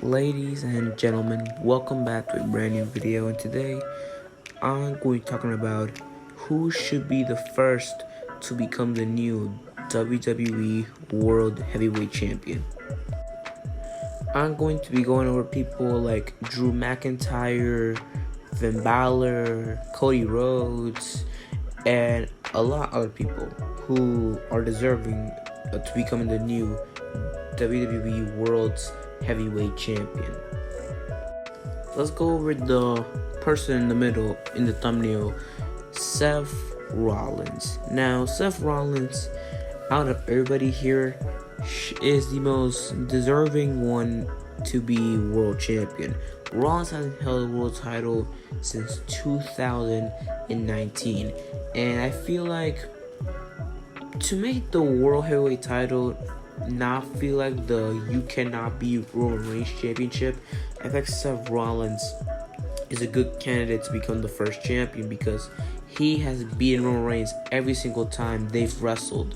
Ladies and gentlemen, welcome back to a brand new video, and today I'm going to be talking about who should be the first to become the new WWE World Heavyweight Champion. I'm going to be going over people like Drew McIntyre, Finn Balor, Cody Rhodes, and a lot of other people who are deserving to becoming the new WWE World Heavyweight Champion. Let's go over the person in the middle in the thumbnail, Seth Rollins. Now, Seth Rollins, out of everybody here, is the most deserving one to be world champion. Rollins hasn't held a world title since 2019, and I feel like to make the world heavyweight title not feel like the you cannot be Roman Reigns championship, I think Seth Rollins is a good candidate to become the first champion because he has beaten Roman Reigns every single time they've wrestled,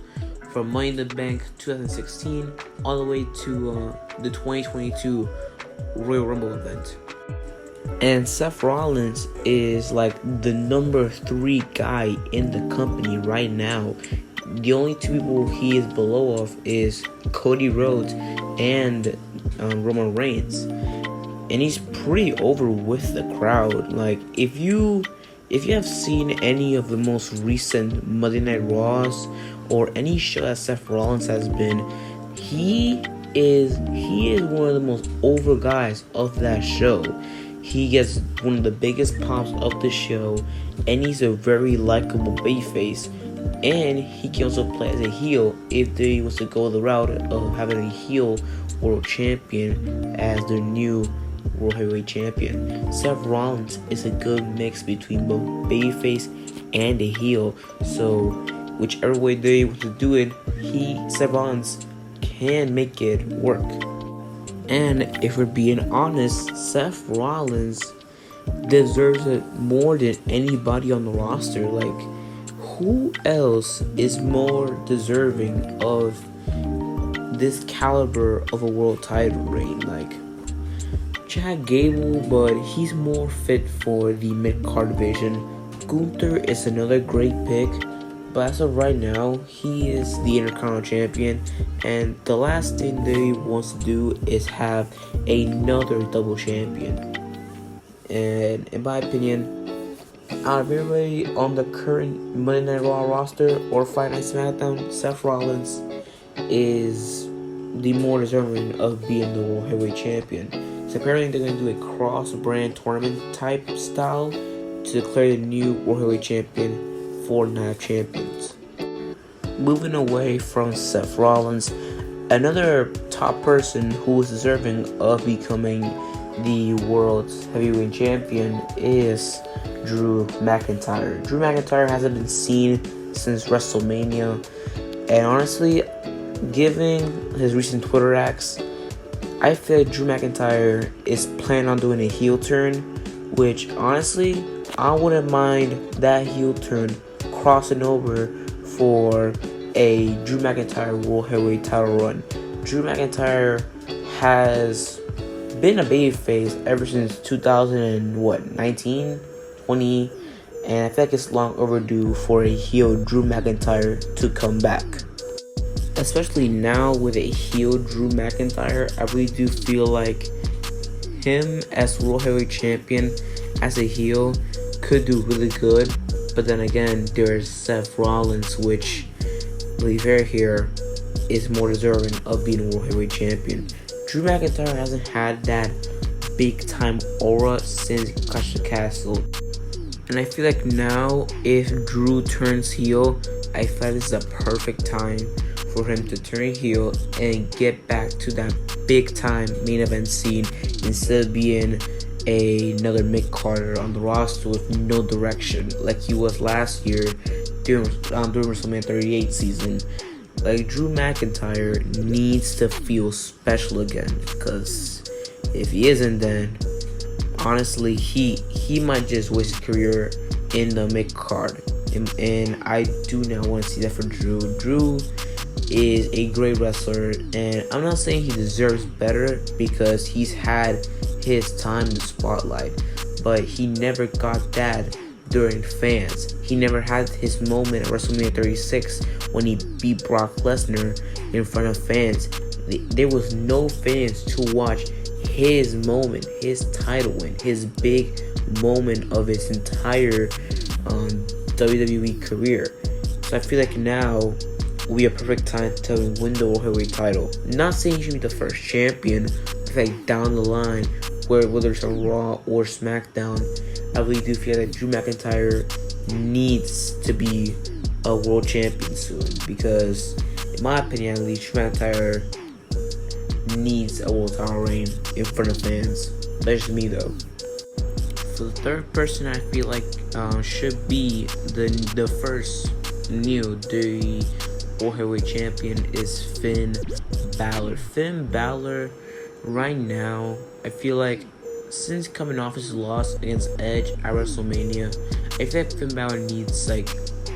from Money in the Bank 2016 all the way to the 2022 Royal Rumble event. And Seth Rollins is like the number 3 guy in the company right now. The only 2 people he is below of is Cody Rhodes and Roman Reigns, and he's pretty over with the crowd. Like if you have seen any of the most recent Monday Night Raws or any show that Seth Rollins has been, he is one of the most over guys of that show. He gets one of the biggest pops of the show, and he's a very likable babyface. And he can also play as a heel if they was to go the route of having a heel world champion as their new world heavyweight champion. Seth Rollins is a good mix between both babyface and a heel. So whichever way they want to do it, Seth Rollins can make it work. And if we're being honest, Seth Rollins deserves it more than anybody on the roster. Like, who else is more deserving of this caliber of a world title reign? Like Chad Gable, but he's more fit for the mid-card division. Gunther is another great pick, but as of right now, he is the Intercontinental Champion, and the last thing they want to do is have another double champion. And in my opinion, out of everybody on the current Monday Night Raw roster or Friday Night SmackDown, Seth Rollins is the more deserving of being the World Heavyweight Champion. So apparently they're going to do a cross-brand tournament type style to declare the new World Heavyweight Champion for Night of Champions. Moving away from Seth Rollins, another top person who is deserving of becoming the World Heavyweight Champion is Drew McIntyre. Drew McIntyre hasn't been seen since WrestleMania, and honestly, given his recent Twitter acts, I feel like Drew McIntyre is planning on doing a heel turn, which honestly, I wouldn't mind that heel turn crossing over for a Drew McIntyre World Heavyweight title run. Drew McIntyre has been a babyface ever since 2019, 20, and I feel like it's long overdue for a heel Drew McIntyre to come back. Especially now with a heel Drew McIntyre, I really do feel like him as World Heavyweight Champion as a heel could do really good. But then again, there's Seth Rollins, which, to be fair here, is more deserving of being World Heavyweight Champion. Drew McIntyre hasn't had that big time aura since Clash of the Castle. And I feel like now, if Drew turns heel, I feel like this is a perfect time for him to turn heel and get back to that big time main event scene instead of being another mid-carder on the roster with no direction like he was last year during WrestleMania 38 season. Like, Drew McIntyre needs to feel special again, because if he isn't, then honestly he might just waste his career in the mid-card, and I do not want to see that for Drew. Drew is a great wrestler, and I'm not saying he deserves better because he's had his time in the spotlight, but he never got that during fans. He never had his moment at WrestleMania 36 when he beat Brock Lesnar in front of fans. There was no fans to watch his moment, his title win, his big moment of his entire WWE career. So I feel like now will be a perfect time to win the World Heavyweight title. Not saying he should be the first champion, but like down the line, whether it's a Raw or SmackDown, I really do feel that Drew McIntyre needs to be a world champion soon, because in my opinion at least, Drew McIntyre needs a world title reign in front of fans. That's just me though. So the third person I feel like should be the first new World Heavyweight Champion is Finn Balor. Finn Balor right now, I feel like since coming off his loss against Edge at WrestleMania, I feel like Finn Balor needs like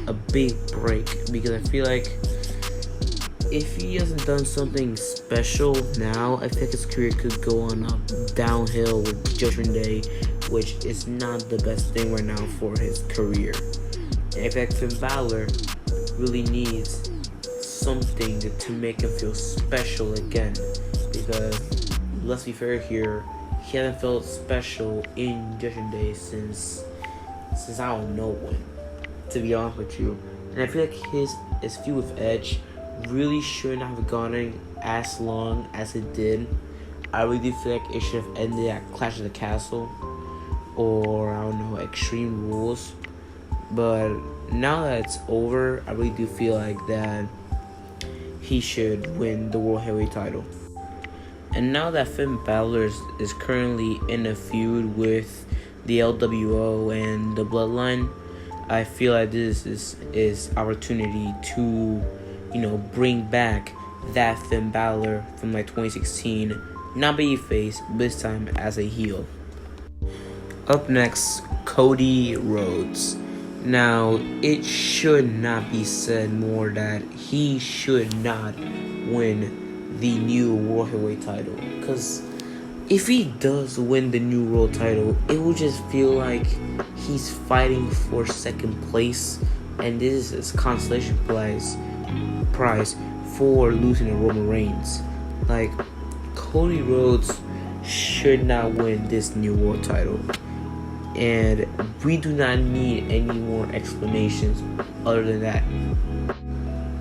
a big break, because I feel like if he hasn't done something special now, I think his career could go on up downhill with Judgment Day, which is not the best thing right now for his career. And I think Finn Balor really needs something to make him feel special again, because let's be fair here, he hasn't felt special in Judgment Day since I don't know when, to be honest with you. And I feel like his feud with Edge really shouldn't have gone as long as it did. I really do feel like it should have ended at Clash of the Castle or I don't know, Extreme Rules. But now that it's over, I really do feel like that he should win the World Heavyweight title. And now that Finn Balor is currently in a feud with the LWO and the Bloodline, I feel like this is opportunity to, bring back that Finn Balor from like 2016, not babyface, but this time as a heel. Up next, Cody Rhodes. Now, it should not be said more that he should not win the new World Heavyweight title, because if he does win the new world title, it will just feel like he's fighting for second place, and this is consolation prize for losing to Roman Reigns. Like, Cody Rhodes should not win this new world title, and we do not need any more explanations other than that.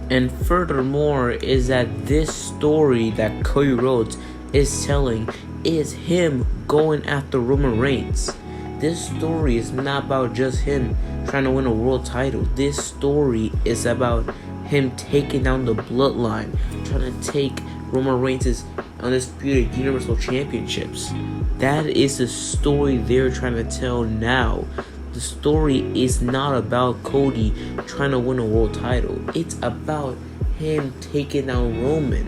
And furthermore is that this story that Cody Rhodes is telling is him going after Roman Reigns. This story is not about just him trying to win a world title. This story is about him taking down the Bloodline, trying to take Roman Reigns' undisputed Universal Championships. That is the story they're trying to tell now. The story is not about Cody trying to win a world title. It's about him taking down Roman.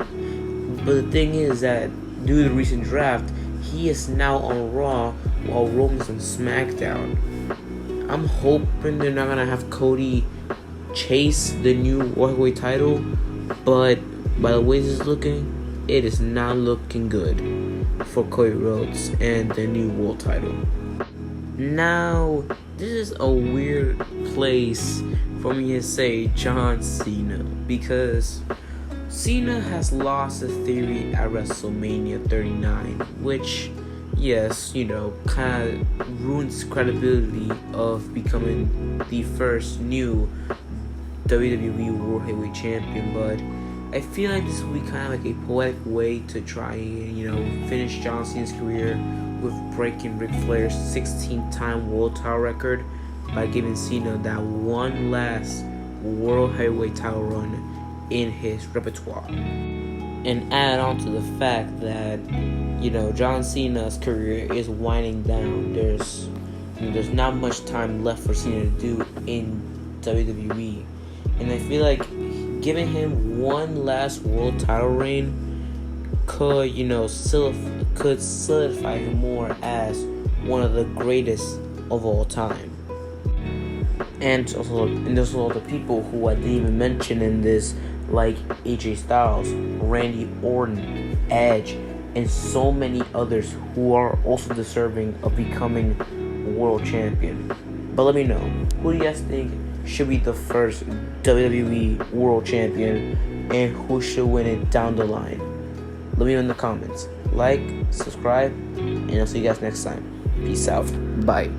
But the thing is that due to the recent draft, he is now on Raw while Roman's on SmackDown. I'm hoping they're not gonna have Cody chase the new World Heavyweight title, but by the way this is looking, it is not looking good for Cody Rhodes and the new world title. Now, this is a weird place for me to say John Cena, because Cena has lost the theory at WrestleMania 39, which, yes, kind of ruins credibility of becoming the first new WWE World Heavyweight Champion. But I feel like this will be kind of like a poetic way to try and, finish John Cena's career with breaking Ric Flair's 16-time world title record by giving Cena that one last World Heavyweight title run in his repertoire. And add on to the fact that, John Cena's career is winding down. There's not much time left for Cena to do in WWE. And I feel like giving him one last world title reign could solidify him more as one of the greatest of all time. And also the people who I didn't even mention in this like AJ Styles, Randy Orton, Edge, and so many others who are also deserving of becoming world champion. But let me know, who do you guys think should be the first WWE World Champion, and who should win it down the line? Let me know in the comments. Like, subscribe, and I'll see you guys next time. Peace out. Bye.